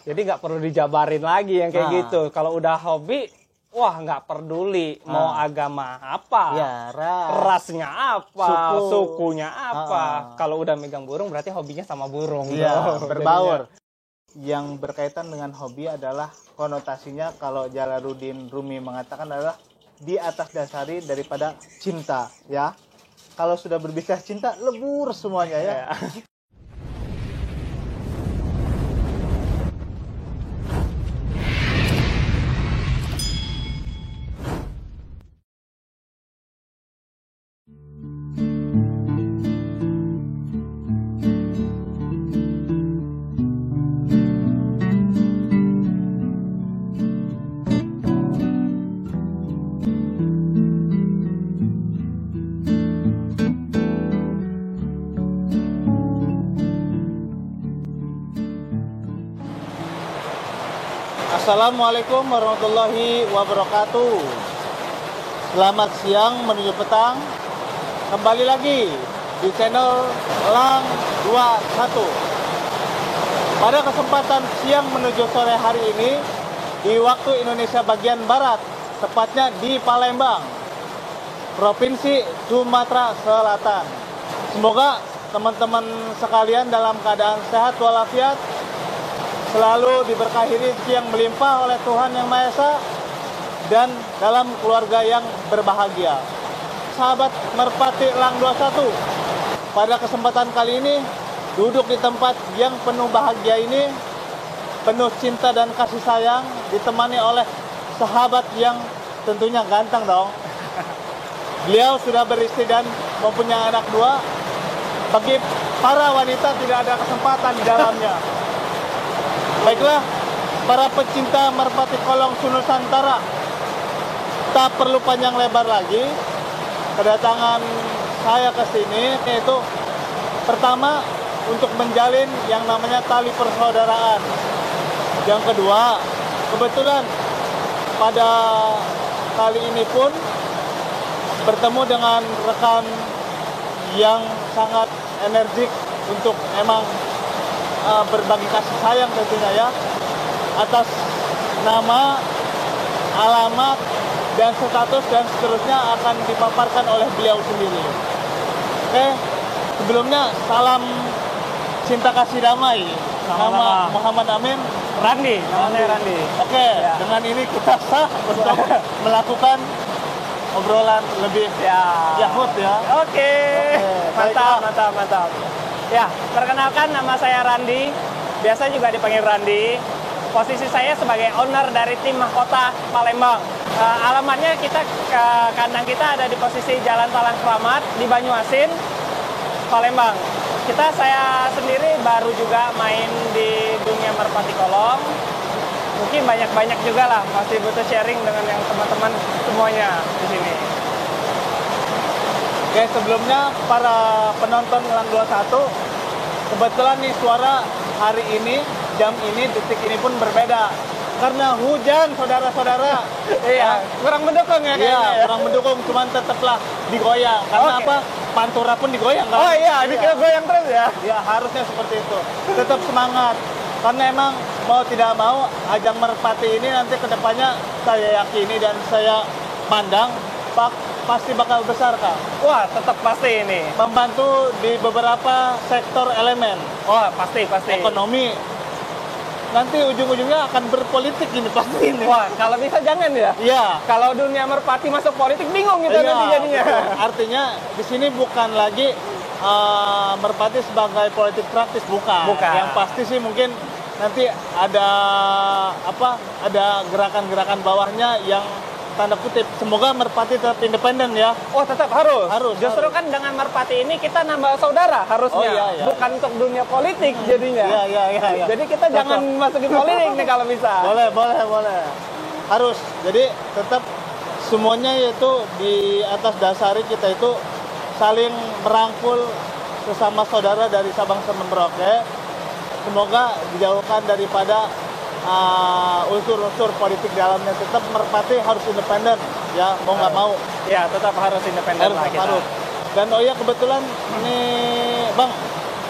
Jadi nggak perlu dijabarin lagi yang kayak gitu. Kalau udah hobi, wah nggak peduli mau agama apa, Ya, rasnya apa, sukunya apa. Kalau udah megang burung berarti hobinya sama burung. Iya, tuh. berbaur. Yang berkaitan dengan hobi adalah konotasinya kalau Jalaluddin Rumi mengatakan adalah di atas dasari daripada cinta, ya. Kalau sudah berbicara cinta, lebur semuanya, ya. Assalamualaikum warahmatullahi wabarakatuh. Selamat siang menuju petang. Kembali lagi di channel Elang 21. Pada kesempatan siang menuju sore hari ini, di waktu Indonesia bagian Barat, tepatnya di Palembang, Provinsi Sumatera Selatan. Semoga teman-teman sekalian dalam keadaan sehat walafiat, selalu diberkahi rezeki yang melimpah oleh Tuhan Yang Maha Esa, dan dalam keluarga yang berbahagia. Sahabat Merpati Elang 21, pada kesempatan kali ini duduk di tempat yang penuh bahagia ini, penuh cinta dan kasih sayang, ditemani oleh sahabat yang tentunya ganteng dong. Beliau sudah beristri dan mempunyai anak 2. Bagi para wanita tidak ada kesempatan di dalamnya. Baiklah, para pecinta merpati kolong Nusantara, tak perlu panjang lebar lagi. Kedatangan saya ke sini yaitu pertama untuk menjalin yang namanya tali persaudaraan. Yang kedua, kebetulan pada kali ini pun bertemu dengan rekan yang sangat energik untuk emang berbagi kasih sayang tentunya, ya, atas nama, alamat, dan status dan seterusnya akan dipaparkan oleh beliau sendiri. Oke, sebelumnya salam cinta kasih damai. Nama Muhammad Amin. Randi, namanya Randi. Oke, Ya. dengan ini kita sah untuk melakukan obrolan lebih yahut, ya. Oke. Mantap. Ya, perkenalkan nama saya Randi. Biasa juga dipanggil Randi. Posisi saya sebagai owner dari tim mahkota Palembang. Alamatnya kandang kita ada di posisi Jalan Talang Keramat di Banyuasin, Palembang. Saya sendiri baru juga main di dunia merpati kolong. Mungkin banyak juga lah, masih butuh sharing dengan yang teman-teman semuanya di sini. Oke, sebelumnya para penonton Elang 21, kebetulan nih suara hari ini, jam ini, detik ini pun berbeda. Karena hujan, saudara-saudara. Iya, kurang mendukung ya kayaknya. Iya, kurang mendukung, cuman tetaplah digoyang. Karena apa? Pantura pun digoyang kan? Oh iya, dikira goyang terus ya? Ya, harusnya seperti itu. Tetap semangat. Karena emang mau tidak mau, ajang merpati ini nanti kedepannya saya yakini dan saya pandang pasti bakal besar, Kak. Wah, tetap pasti ini. Membantu di beberapa sektor elemen. Oh, pasti. Ekonomi. Nanti ujung-ujungnya akan berpolitik ini pasti ini. Wah, kalau bisa jangan ya? Iya. Kalau dunia merpati masuk politik bingung kita nanti jadinya. Betul. Artinya di sini bukan lagi merpati sebagai politik praktis, bukan. Yang pasti sih mungkin nanti ada gerakan-gerakan bawahnya yang tanda kutip, semoga merpati tetap independen, ya. Oh, tetap harus. Justru harus. kan dengan merpati ini kita nambah saudara harusnya. Oh, iya. Bukan untuk dunia politik jadinya. Iya. Jadi kita jangan masukin politik nih kalau bisa. Boleh. Harus. Jadi tetap semuanya itu di atas dasari kita itu saling merangkul sesama saudara dari Sabang sampai Merauke. Semoga dijauhkan daripada unsur-unsur politik dalamnya. Tetap merpati harus independen, ya, mau nggak mau. Ya, tetap harus independen lah kita. Harus. Dan oh ya, kebetulan nih Bang,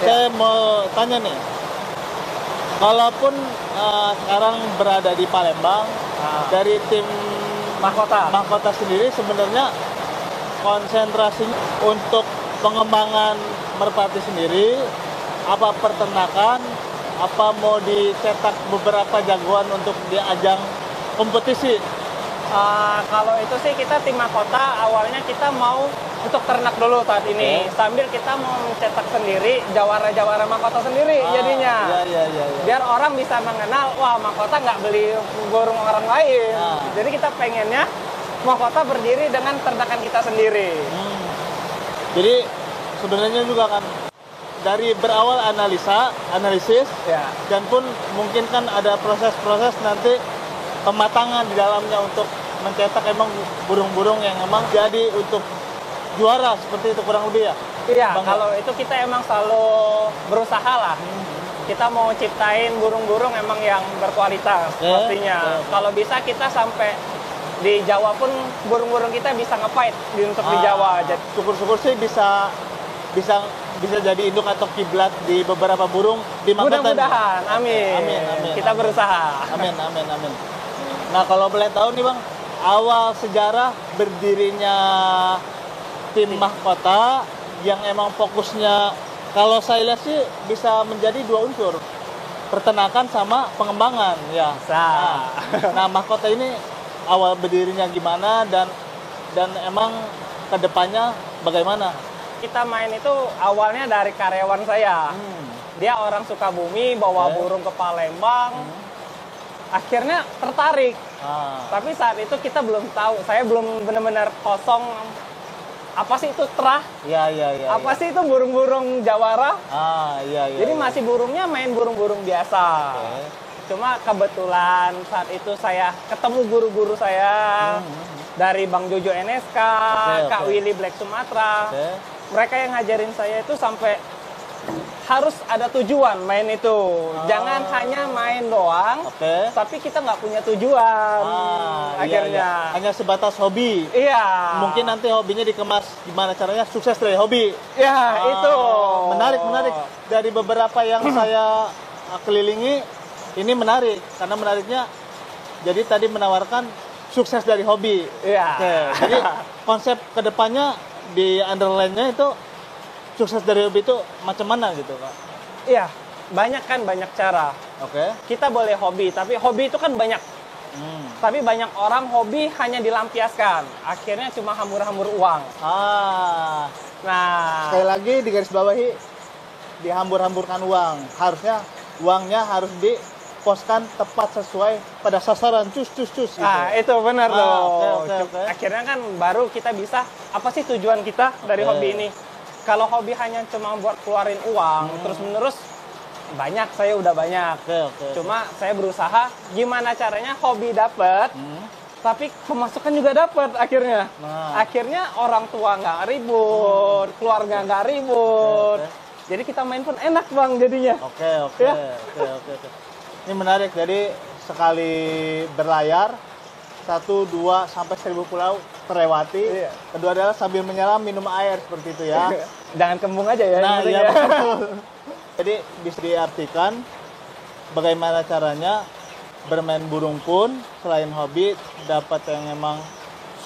saya mau tanya nih, Kalaupun sekarang berada di Palembang, dari tim mahkota sendiri sebenarnya konsentrasinya untuk pengembangan merpati sendiri, apa peternakan, apa mau dicetak beberapa jagoan untuk di ajang kompetisi. Kalau itu sih kita tim mahkota awalnya kita mau untuk ternak dulu saat ini, sambil kita mau mencetak sendiri jawara-jawara mahkota sendiri jadinya. Iya. Biar orang bisa mengenal, wah mahkota nggak beli burung orang lain. Jadi kita pengennya mahkota berdiri dengan ternakan kita sendiri. Jadi sebenarnya juga kan dari berawal analisis, dan pun mungkin kan ada proses-proses nanti pematangan di dalamnya untuk mencetak emang burung-burung yang emang jadi untuk juara seperti itu kurang lebih ya. Iya, kalau itu kita emang selalu berusaha lah. Kita mau ciptain burung-burung emang yang berkualitas pastinya. Kalau bisa kita sampai di Jawa pun burung-burung kita bisa nge-fight untuk di Jawa. Jadi syukur-syukur sih bisa jadi induk atau kiblat di beberapa burung di Makassar. Mudah-mudahan, amin. Kita berusaha. Amin. Nah kalau boleh tahu nih Bang, awal sejarah berdirinya tim mahkota yang emang fokusnya kalau saya lihat sih bisa menjadi dua unsur, peternakan sama pengembangan ya. Nah mahkota ini awal berdirinya gimana dan emang kedepannya bagaimana? Kita main itu awalnya dari karyawan saya. Dia orang Sukabumi, bawa burung ke Palembang. Akhirnya tertarik. Tapi saat itu kita belum tahu. Saya belum benar-benar kosong. Apa sih itu terah? Iya. Apa sih itu burung-burung jawara? Iya. Jadi masih burungnya main burung-burung biasa. Cuma kebetulan saat itu saya ketemu guru-guru saya dari Bang Jojo NSK, Kak Willy Black Sumatera. Mereka yang ngajarin saya itu sampai harus ada tujuan main itu. Jangan hanya main doang, tapi kita nggak punya tujuan. Akhirnya hanya sebatas hobi. Iya. Mungkin nanti hobinya dikemas gimana caranya sukses dari hobi. Ya itu. Menarik. Dari beberapa yang saya kelilingi, ini menarik karena menariknya. Jadi tadi menawarkan sukses dari hobi. Iya. Jadi konsep kedepannya di underline-nya itu sukses dari hobi itu macam mana gitu Kak? Iya, banyak cara. Kita boleh hobi, tapi hobi itu kan banyak. Tapi banyak orang hobi hanya dilampiaskan. Akhirnya cuma hambur-hambur uang. Nah, sekali lagi di garis bawahi, dihambur-hamburkan uang. Harusnya uangnya harus diposkan tepat sesuai pada sasaran cus gitu. Itu benar loh. Akhirnya kan baru kita bisa apa sih tujuan kita dari hobi ini. Kalau hobi hanya cuma buat keluarin uang terus-menerus, saya udah banyak. Cuma saya berusaha gimana caranya hobi dapat, tapi pemasukan juga dapat akhirnya. Akhirnya orang tua nggak ribut, keluarga nggak ribut. Jadi kita main pun enak Bang jadinya. Oke. Ini menarik. Jadi sekali berlayar 1, 2 sampai 1000 pulau terlewati. Kedua adalah sambil menyelam minum air seperti itu ya. Jangan kembung aja ya. Nah, iya betul. Jadi bisa diartikan bagaimana caranya bermain burung pun selain hobi dapat yang emang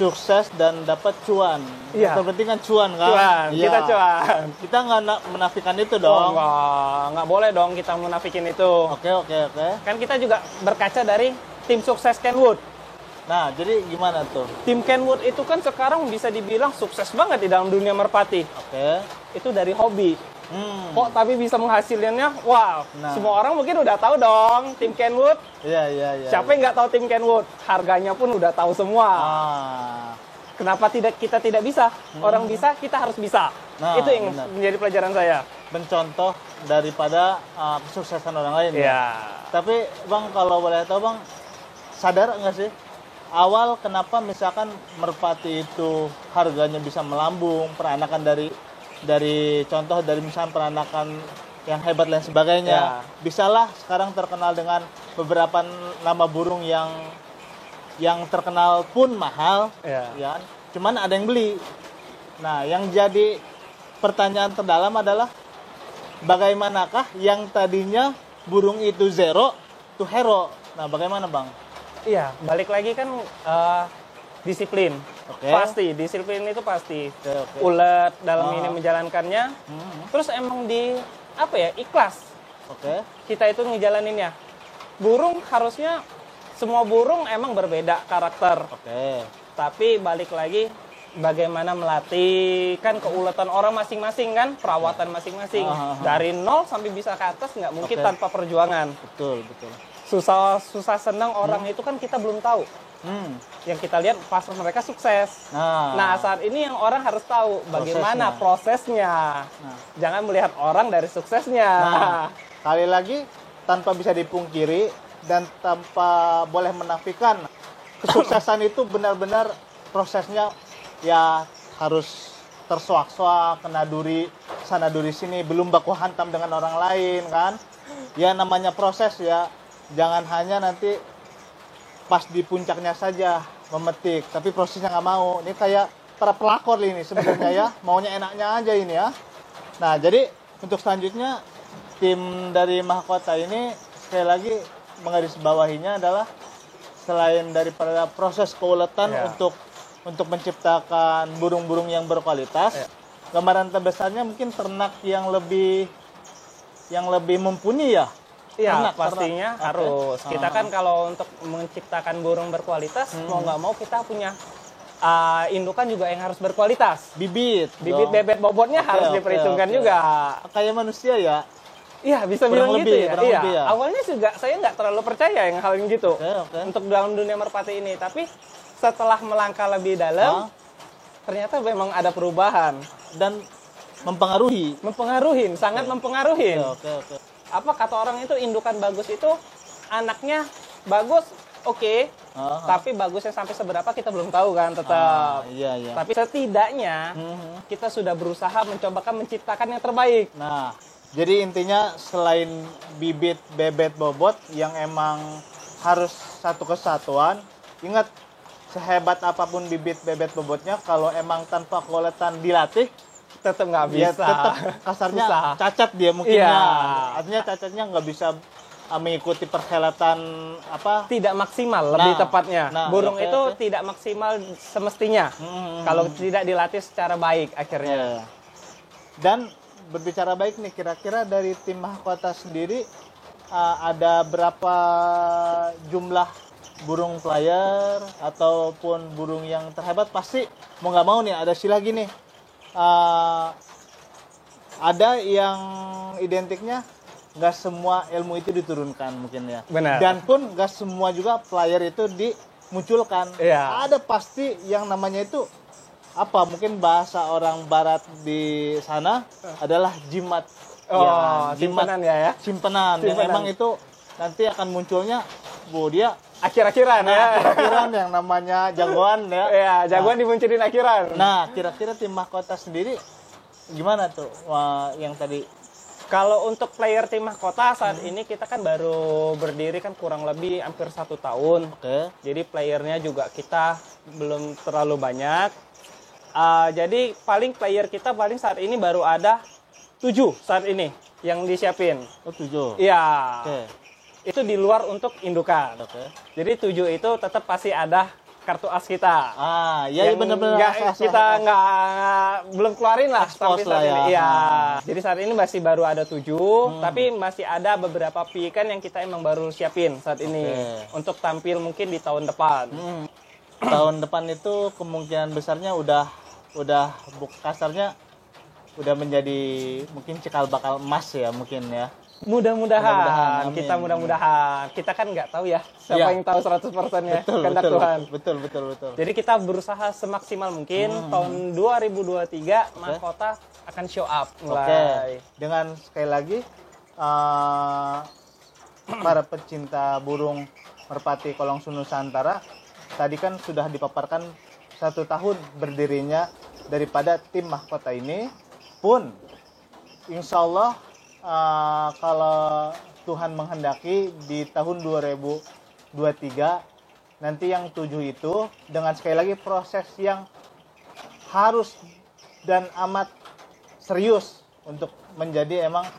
sukses dan dapat cuan. Yang terpenting kan cuan kan. Kita cuan. Kita nggak menafikan itu dong. Nggak boleh dong kita menafikin itu. Oke. Kan kita juga berkaca dari tim sukses Kenwood. Nah, jadi gimana tuh? Tim Kenwood itu kan sekarang bisa dibilang sukses banget di dalam dunia merpati. Itu dari hobi. Kok tapi bisa menghasilkannya? Wow. Semua orang mungkin udah tahu dong tim Kenwood. Iya. Siapa yang nggak tahu tim Kenwood? Harganya pun udah tahu semua. Kenapa kita tidak bisa? Orang bisa, kita harus bisa. Itu yang menjadi pelajaran saya. Mencontoh daripada kesuksesan orang lain. Tapi Bang, kalau boleh tahu Bang, sadar nggak sih? Awal kenapa misalkan merpati itu harganya bisa melambung, peranakan dari contoh dari misalkan peranakan yang hebat dan sebagainya, bisalah sekarang terkenal dengan beberapa nama burung yang terkenal pun mahal, ya. Cuman ada yang beli. Nah, yang jadi pertanyaan terdalam adalah bagaimanakah yang tadinya burung itu zero to hero. Nah, bagaimana Bang? Iya, balik lagi kan disiplin. Oke. Pasti, disiplin itu pasti. Oke. Ulet dalam ini menjalankannya. Terus emang ikhlas. Oke. Kita itu ngejalaninnya. Burung harusnya semua burung emang berbeda karakter. Oke. Tapi balik lagi bagaimana melatih kan keuletan orang masing-masing kan, perawatan masing-masing. Dari nol sampai bisa ke atas nggak mungkin tanpa perjuangan. Betul, betul. Susah senang orang itu kan kita belum tahu. Yang kita lihat pas mereka sukses. Nah, saat ini yang orang harus tahu bagaimana prosesnya. Jangan melihat orang dari suksesnya. Nah, kali lagi tanpa bisa dipungkiri dan tanpa boleh menafikan, kesuksesan itu benar-benar prosesnya ya harus tersuak-suak, kena duri sana duri sini, belum baku hantam dengan orang lain kan. Ya namanya proses ya, jangan hanya nanti pas di puncaknya saja memetik, tapi prosesnya nggak mau. Ini kayak para pelakor ini sebenarnya ya, maunya enaknya aja ini ya. Nah, jadi untuk selanjutnya tim dari Mahkota ini sekali lagi menggarisbawahinya adalah selain daripada proses keuletan untuk menciptakan burung-burung yang berkualitas, gambaran terbesarnya mungkin ternak yang lebih mumpuni ya. Iya, pastinya harus. Kita kan kalau untuk menciptakan burung berkualitas, mau nggak mau kita punya indukan juga yang harus berkualitas. Bibit, bebet bobotnya harus diperhitungkan juga. Kayak manusia ya. Iya, bisa bilang gitu ya. Iya. Awalnya juga saya nggak terlalu percaya yang hal yang gitu. Untuk dalam dunia merpati ini. Tapi setelah melangkah lebih dalam, ternyata memang ada perubahan. Dan mempengaruhi. Sangat mempengaruhi. Oke. Apa kata orang itu indukan bagus itu anaknya bagus, tapi bagusnya sampai seberapa kita belum tahu kan tetap. Iya. Tapi setidaknya kita sudah berusaha mencobakan menciptakan yang terbaik. Nah, jadi intinya selain bibit, bebet, bobot yang emang harus satu kesatuan, ingat sehebat apapun bibit, bebet, bobotnya kalau emang tanpa keuletan dilatih tetap nggak bisa. Tetap kasarnya cacat dia mungkin artinya cacatnya nggak bisa mengikuti perhelatan tidak maksimal lebih tepatnya. Burung itu tidak maksimal semestinya kalau tidak dilatih secara baik akhirnya. Dan berbicara baik nih, kira-kira dari tim Mahkota sendiri ada berapa jumlah burung player ataupun burung yang terhebat? Pasti mau nggak mau nih ada lagi nih. Ada yang identiknya nggak semua ilmu itu diturunkan mungkin ya. Benar. Dan pun nggak semua juga player itu dimunculkan. Ada pasti yang namanya itu mungkin bahasa orang barat di sana adalah jimat. Simpenan ya. Simpenan. Yang emang itu nanti akan munculnya dia akhir-akhiran akhiran yang namanya jagoan ya. Iya, jagoan dimunculin akhiran. Nah, kira-kira tim Mahkota sendiri gimana tuh yang tadi? Kalau untuk player tim Mahkota saat ini kita kan baru berdiri kan kurang lebih hampir 1 tahun. Jadi playernya juga kita belum terlalu banyak. Jadi paling player kita saat ini baru ada 7 saat ini yang disiapin. 7? Iya. Itu di luar untuk indukan. Jadi 7 itu tetap pasti ada kartu as kita. Benar-benar kita belum keluarin lah sampai saat ini. Iya. Jadi saat ini masih baru ada 7, tapi masih ada beberapa piikan yang kita emang baru siapin saat ini untuk tampil mungkin di tahun depan. Tahun depan itu kemungkinan besarnya udah kasarnya udah menjadi mungkin cikal bakal emas ya mungkin ya. Mudah-mudahan kita kan nggak tahu ya siapa yang tahu 100% ya. Kehendak Tuhan. Betul. Jadi kita berusaha semaksimal mungkin tahun 2023 Mahkota akan show up mulai. Dengan sekali lagi para pecinta burung merpati Kolongsu Nusantara tadi kan sudah dipaparkan 1 tahun berdirinya daripada tim Mahkota ini pun insya Allah kalau Tuhan menghendaki di tahun 2023 nanti yang 7 itu dengan sekali lagi proses yang harus dan amat serius untuk menjadi emang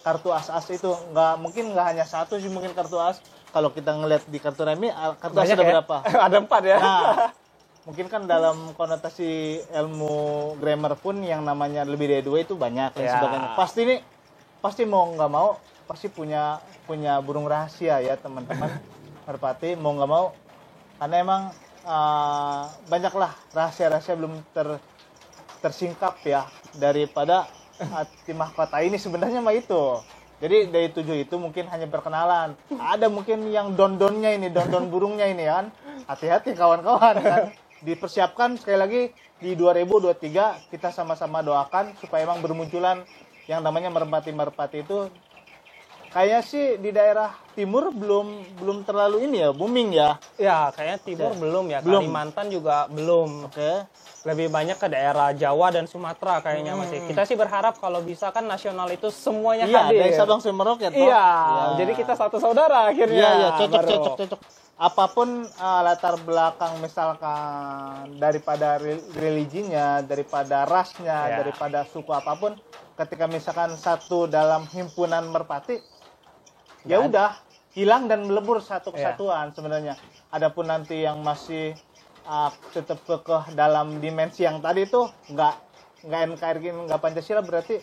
kartu as-as itu. Nggak hanya satu sih mungkin kartu as. Kalau kita ngeliat di kartu remi, kartu as ada berapa? Ada 4 ya. Nah, mungkin kan dalam konotasi ilmu grammar pun yang namanya lebih dari 2 itu banyak dan sebagainya. Pasti mau nggak mau pasti punya burung rahasia ya teman-teman merpati, mau nggak mau, karena emang banyaklah rahasia-rahasia belum tersingkap ya daripada tim mahkota ini sebenarnya mah itu. Jadi dari 7 itu mungkin hanya perkenalan. Ada mungkin yang don-donnya ini, don-don burungnya ini kan. Hati-hati kawan-kawan kan. Dipersiapkan sekali lagi di 2023 kita sama-sama doakan supaya emang bermunculan yang namanya merpati-merpati itu. Kayaknya sih di daerah timur belum terlalu ini ya, booming ya. Ya, kayaknya timur belum ya. Kalimantan juga belum. Oke. Lebih banyak ke daerah Jawa dan Sumatera kayaknya masih. Kita sih berharap kalau bisa kan nasional itu semuanya hadir. Iya, dari Sabang sampai Merauke. Iya, jadi kita satu saudara akhirnya. Iya, cocok. Apapun latar belakang misalkan daripada religinya, daripada rasnya, daripada suku apapun, ketika misalkan satu dalam himpunan merpati, ya udah hilang dan melebur satu kesatuan sebenarnya. Adapun nanti yang masih tetap kekeh dalam dimensi yang tadi itu nggak NKRI, nggak Pancasila, berarti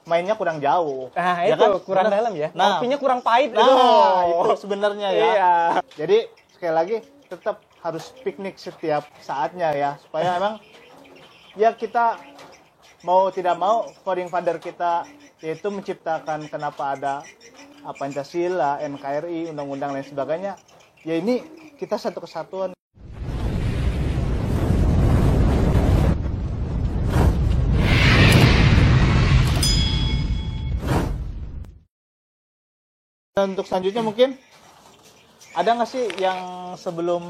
mainnya kurang jauh. Nah, ya itu kan? kurang dalam ya. Kopinya kurang pahit itu. Itu sebenarnya ya. Iya. Jadi sekali lagi tetap harus piknik setiap saatnya ya, supaya emang ya kita mau tidak mau founding father kita yaitu menciptakan kenapa ada Pancasila, NKRI, undang-undang lain sebagainya. Ya ini kita satu kesatuan. Dan untuk selanjutnya mungkin ada nggak sih yang sebelum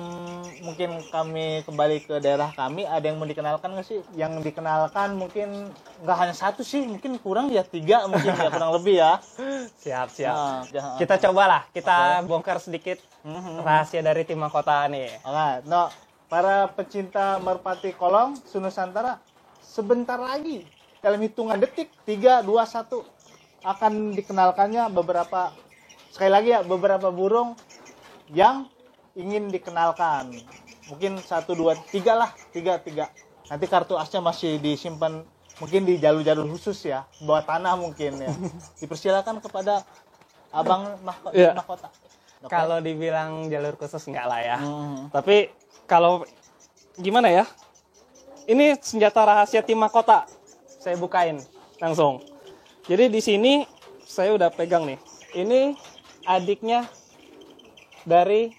mungkin kami kembali ke daerah kami, ada yang mau dikenalkan nggak sih? Yang dikenalkan mungkin nggak hanya satu sih, mungkin kurang ya 3 mungkin ya kurang lebih ya. Siap. Kita cobalah, kita bongkar sedikit rahasia dari tim mahkota nih. Oke, para pecinta merpati kolong Nusantara, sebentar lagi dalam hitungan detik 3, 2, 1 akan dikenalkannya beberapa burung yang ingin dikenalkan. Mungkin 1, 2, 3 lah. 3. Nanti kartu asnya masih disimpan mungkin di jalur-jalur khusus ya, bawah tanah mungkin ya. Dipersilakan kepada Abang Mahkota. Okay. Kalau dibilang jalur khusus enggak lah ya. Tapi kalau gimana ya? Ini senjata rahasia tim mahkota. Saya bukain langsung. Jadi di sini saya udah pegang nih. Ini adiknya dari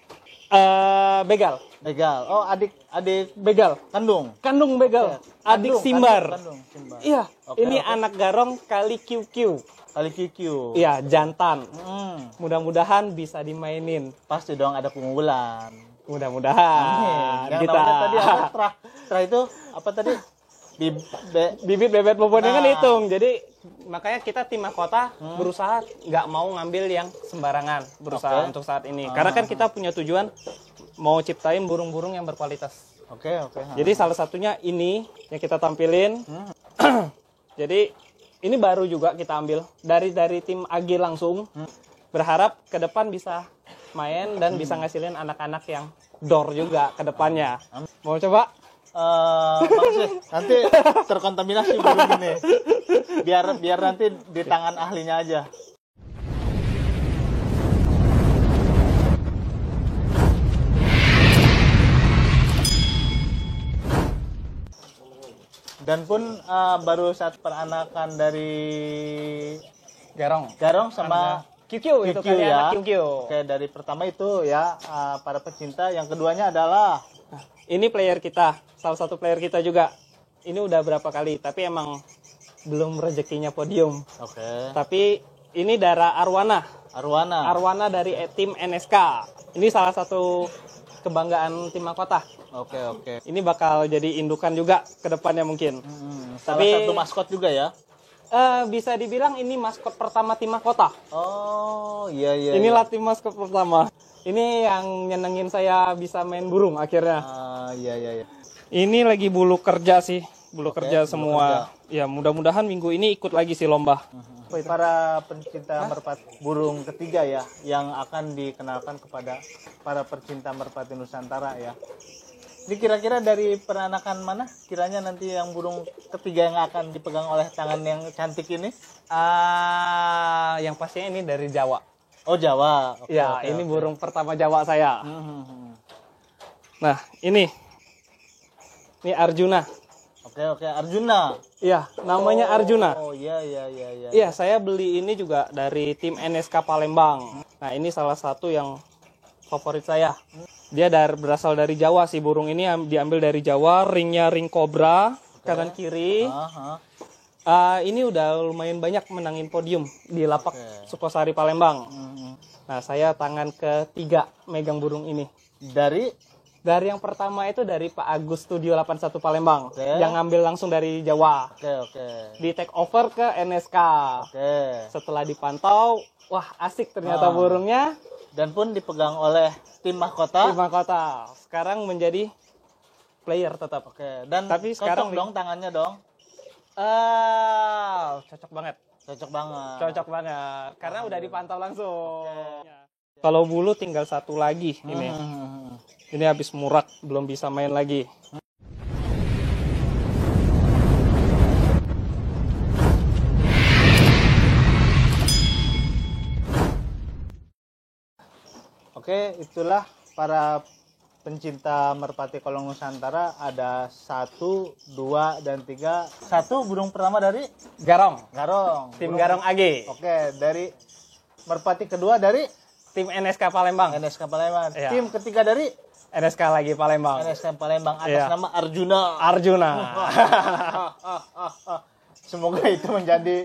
begal. Oh, adik begal. Kandung begal. Adik Simbar. Iya. Ini anak garong kali QQ. Iya, jantan. Mudah-mudahan bisa dimainin. Pasti dong ada pengunggulan. Mudah-mudahan. Yang namanya tadi apa? Trah itu apa tadi? Bibit bebet bobotnya kan hitung. Jadi makanya kita tim mahkota berusaha nggak mau ngambil yang sembarangan, untuk saat ini. Karena kan kita punya tujuan mau ciptain burung-burung yang berkualitas. Oke. Jadi salah satunya ini yang kita tampilin. Jadi ini baru juga kita ambil dari tim Agi langsung. Berharap ke depan bisa main dan bisa ngasilin anak-anak yang door juga ke depannya. Mau coba? Bagus, nanti terkontaminasi burung ini. Biar nanti di tangan ahlinya aja. Dan pun baru saat peranakan dari Garong sama QQ itu kan ya. QQ. Oke, dari pertama itu ya para pecinta, yang keduanya adalah ini player kita, salah satu player kita juga. Ini udah berapa kali, tapi emang belum rezekinya podium. Oke. Tapi ini darah Arwana dari tim NSK. Ini salah satu kebanggaan tim mahkota. Oke. Ini bakal jadi indukan juga ke depannya mungkin. Salah satu maskot juga ya? Bisa dibilang ini maskot pertama tim mahkota. Oh, iya. Inilah tim maskot pertama. Ini yang nyenengin saya bisa main burung akhirnya. Iya. Ini lagi bulu kerja sih, kerja semua. Ya mudah-mudahan minggu ini ikut lagi sih lomba. Apa itu? Para pencinta merpati burung ketiga ya, yang akan dikenalkan kepada para pencinta merpati Nusantara ya. Ini kira-kira dari peranakan mana kiranya nanti yang burung ketiga yang akan dipegang oleh tangan yang cantik ini? Yang pastinya ini dari Jawa. Oh, Jawa. Oke, Ya, oke, ini oke. burung pertama Jawa saya. Nah, ini Arjuna. Oke, Arjuna. Iya, namanya Arjuna. Oh, iya. Iya, saya beli ini juga dari tim NSK Palembang. Nah, ini salah satu yang favorit saya. Dia berasal dari Jawa sih, burung ini diambil dari Jawa, ringnya ring kobra, kanan kiri. Ini udah lumayan banyak menangin podium di lapak Sukosari Palembang. Nah, saya tangan ketiga megang burung ini. Dari yang pertama itu dari Pak Agus Studio 81 Palembang, yang ngambil langsung dari Jawa. Di take over ke NSK. Setelah dipantau, wah asik ternyata burungnya. Dan pun dipegang oleh tim mahkota. Tim mahkota. Sekarang menjadi player tetap. Dan tapi sekarang dong tangannya dong. Cocok banget. Cocok banget. Karena udah dipantau langsung. Kalau bulu tinggal satu lagi ini. Ini habis murak, belum bisa main lagi. Oke, itulah para pencinta merpati kolong Nusantara. Ada 1, 2, dan 3. 1 burung pertama dari Garong. Tim Garong AG. Oke, dari merpati kedua dari tim NSK Palembang. Ya. Tim ketiga dari NSK lagi Palembang. Atas nama Arjuna. Semoga itu menjadi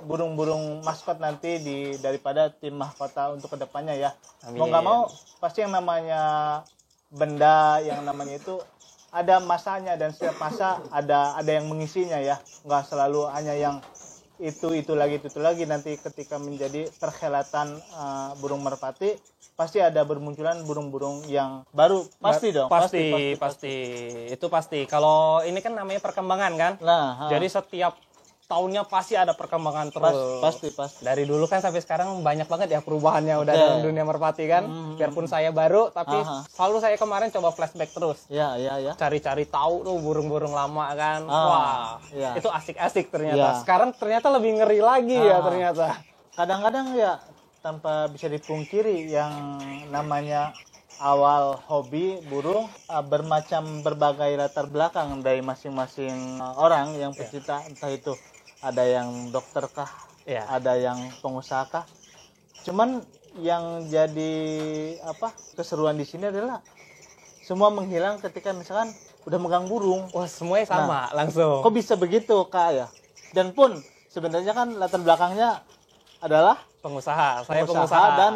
burung-burung maskot nanti daripada tim mahkota untuk kedepannya ya. Mau nggak mau pasti yang namanya benda yang namanya itu ada masanya, dan setiap masa ada yang mengisinya ya. Nggak selalu hanya yang itu lagi nanti ketika menjadi perhelatan burung merpati pasti ada bermunculan burung-burung yang baru, pasti dong. Pasti. Itu pasti. Kalau ini kan namanya perkembangan kan. Jadi setiap tahunnya pasti ada perkembangan terus. Pasti. Dari dulu kan sampai sekarang banyak banget ya perubahannya udah dalam dunia merpati kan. Biarpun saya baru, tapi selalu saya kemarin coba flashback terus. Ya. Cari-cari tahu tuh burung-burung lama kan. Itu asik-asik Ya. ternyata. Sekarang ternyata lebih ngeri lagi ya ternyata. Kadang-kadang ya tanpa bisa dipungkiri yang namanya awal hobi burung berbagai latar belakang dari masing-masing orang yang pecinta, entah itu ada yang dokter kah, ada yang pengusaha kah. Cuman yang jadi keseruan di sini adalah semua menghilang ketika misalkan udah megang burung. Wah, semuanya sama langsung. Kok bisa begitu Kak ya? Dan pun sebenarnya kan latar belakangnya adalah pengusaha. Saya pengusaha dan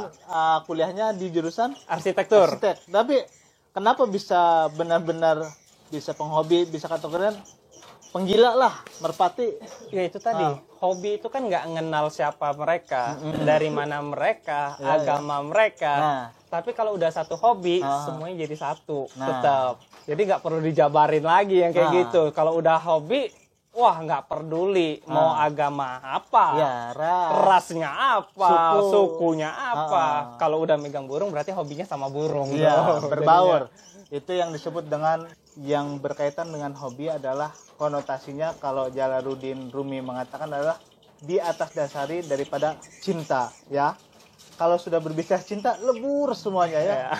kuliahnya di jurusan arsitektur. Tapi kenapa bisa benar-benar bisa penghobi, bisa kategorian penggila lah merpati? Ya itu tadi, hobi itu kan nggak mengenal siapa mereka, dari mana mereka, agama mereka. Tapi kalau udah satu hobi, semuanya jadi satu, tetap. Jadi nggak perlu dijabarin lagi yang kayak gitu. Kalau udah hobi, wah nggak peduli mau agama apa, rasnya apa, sukunya apa. Kalau udah megang burung berarti hobinya sama burung. Berbaur. Itu yang disebut dengan yang berkaitan dengan hobi adalah konotasinya kalau Jalaluddin Rumi mengatakan adalah di atas dasari daripada cinta ya. Kalau sudah berbicara cinta lebur semuanya ya.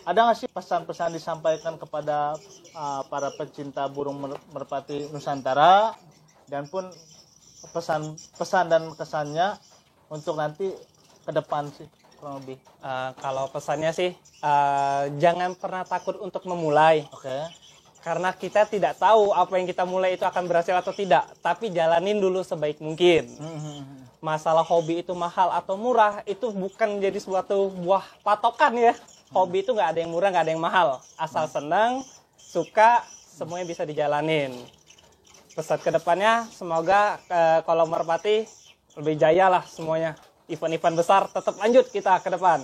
Ada nggak sih pesan-pesan disampaikan kepada para pecinta burung merpati Nusantara, dan pun pesan dan kesannya untuk nanti ke depan sih kurang lebih? Kalau pesannya sih jangan pernah takut untuk memulai. Karena kita tidak tahu apa yang kita mulai itu akan berhasil atau tidak, tapi jalanin dulu sebaik mungkin. Masalah hobi itu mahal atau murah itu bukan jadi suatu buah patokan ya. Hobi itu nggak ada yang murah, nggak ada yang mahal. Asal senang, suka, semuanya bisa dijalanin. Pesan kedepannya, semoga kalau merpati lebih jaya lah semuanya. event-event besar tetap lanjut kita ke depan.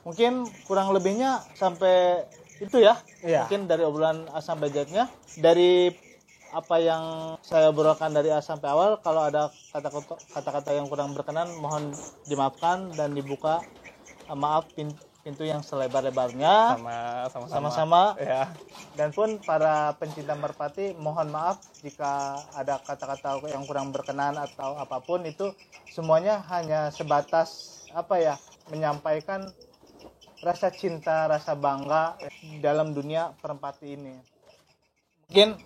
Mungkin kurang lebihnya sampai itu ya. Iya. Mungkin dari obrolan A sampai Z-nya, dari apa yang saya obrolkan dari A sampai awal, kalau ada kata-kata yang kurang berkenan mohon dimaafkan dan dibuka maaf pintu yang selebar-lebarnya. Sama-sama. Ya. Dan pun para pencinta merpati mohon maaf jika ada kata-kata yang kurang berkenan atau apapun, itu semuanya hanya sebatas menyampaikan rasa cinta, rasa bangga dalam dunia merpati ini. Mungkin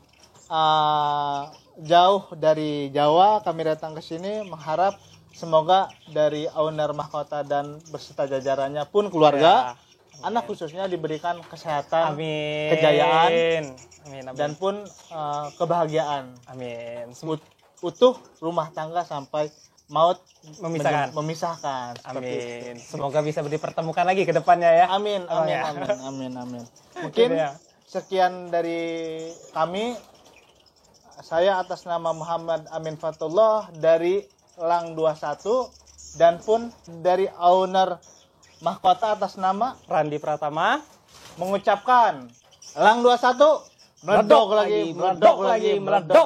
jauh dari Jawa kami datang ke sini mengharap semoga dari owner mahkota dan beserta jajarannya pun keluarga, anak khususnya diberikan kesehatan, Amin. kejayaan, Amin. dan pun kebahagiaan. Amin. Utuh rumah tangga sampai maut Memisahkan. seperti itu. Amin. Semoga bisa dipertemukan lagi ke depannya ya. Amin. Oh, ya. Amin. Mungkin Gitu ya. sekian dari kami. Saya atas nama Muhammad Amin Fatullah dari Lang 21, dan pun dari owner mahkota atas nama Randi Pratama mengucapkan Lang 21 meledak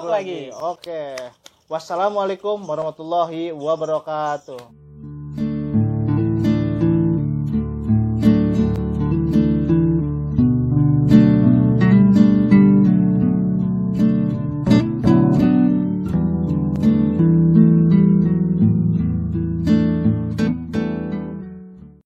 lagi. Oke. Wassalamualaikum warahmatullahi wabarakatuh.